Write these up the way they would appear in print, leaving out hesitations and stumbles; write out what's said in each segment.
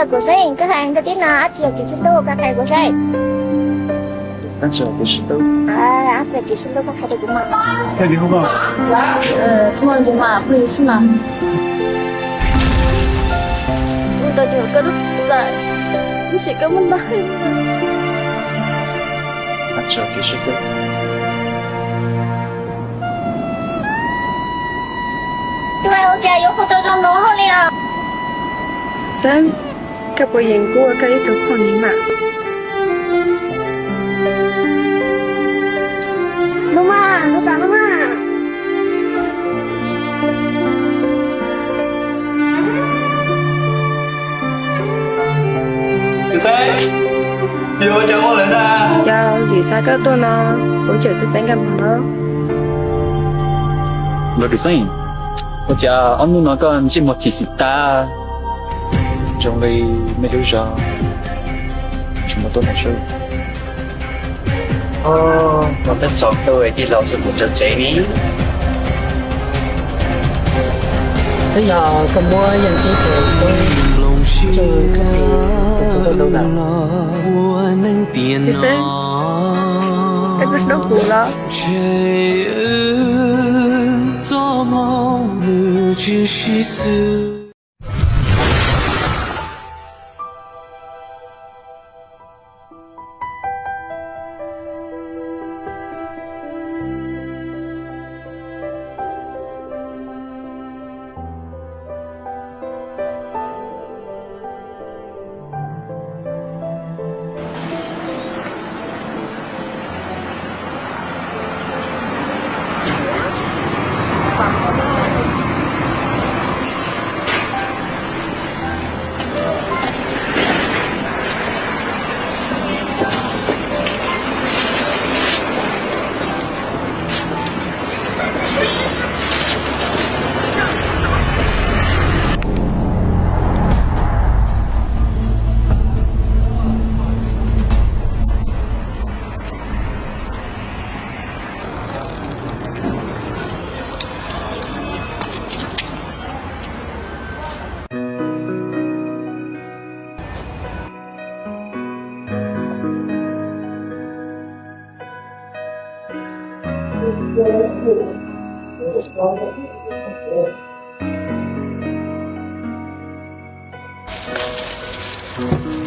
giờ của sen cái hàng cái tiếng nào áp giờ kỹ sinh đô các thầy của sen áp giờ kỹ sinh đô áp giờ kỹ sinh đô các thầy của mà thầy đi không ạ semua cuma beli senang udah juga kan selesai mesti kamu bahagia áp giờ kỹ sinh đô对我家有好多种农好了Sen, cái buổi hiện của cái thứ con ní mà. Mama, lupa mama. Tiểu Sai, Điều ơi chào con lên à. Giờ vì sao cái tôi nó hỗ trợ sự tranh cầm nó. Lo que sei, o cha ông nó còn chỉ một thị sĩ ta, trong đây mấy đứa giờ, chúng tôi nói chơi. Con thích chọn tôi đi lâu sự một trận chạy đi. Bây giờ con mua dành chi thì tôi chơi cái này của chúng tôi đâu nào. Thì Sen, cái rất đau khổ đó. 做梦不知是死。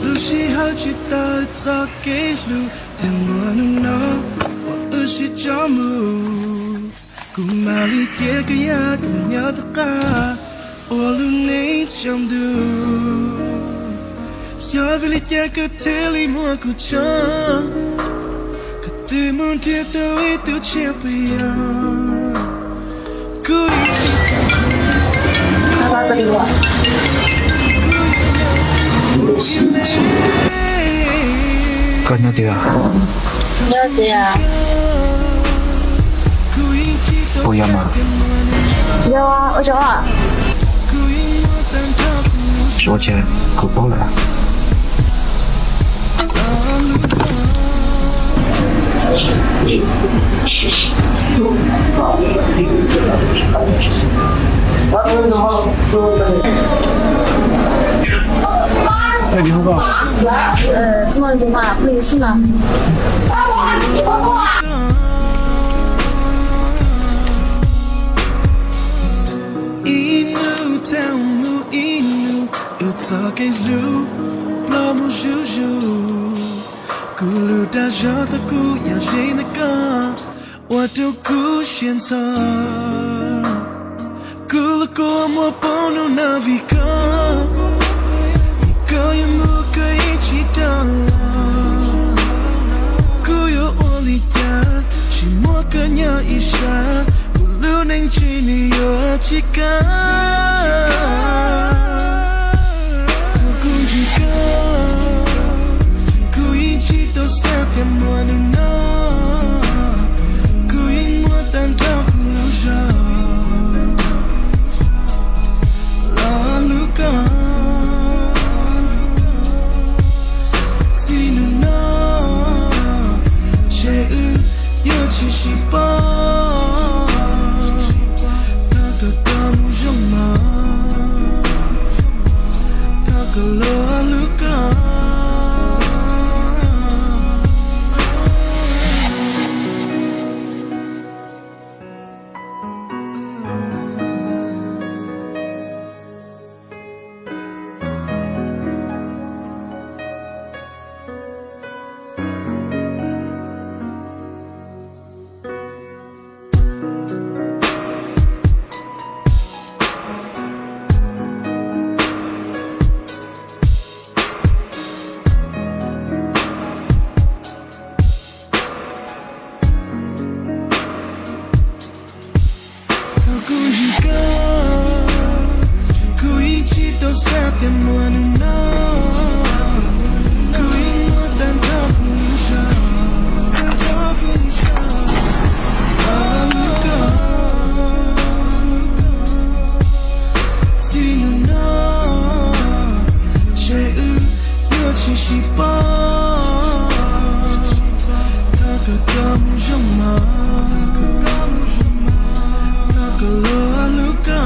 路西好去到早给路，但我能拿我儿时脚木，古马里也个呀个么鸟的嘎，我路内相度，要为了也个这里莫古张，可对梦天都一都切不呀，故意去想去。Con nhớ chưa? Nhớ chưa? Ôi em à? Nhớ ở chỗ à? Số chơi, cứ bố lại. Thầy đi không ạ? semua cuma beli senang Inu tell mu inu it's all cái lu lo mu ju ju ku lu da jo ta ku ya jin na ka wa tu ku xian sa ku lu ko mo po nu na vi ka ko yu mu ka i chi da ku yo only ja chi mo ka nya i sha lu neng chi ni yo chi ka ku chi ka ku yin chi to sa te mo nu na ku yin mo tan ta ku lu sha la lu ka si nu na che u yo chi shi pa 那个高木绒马。起吧，那个kamu sama，那个luka。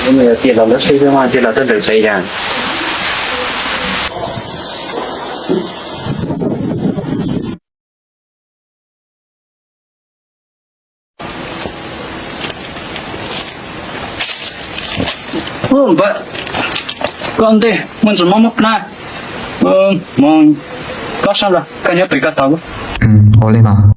因为电脑的吹的话，电脑都能这样。Vậy con đi mình chỉ mong một này mong có sao rồi cái nhớ tùy cả tàu 我嚟嘛。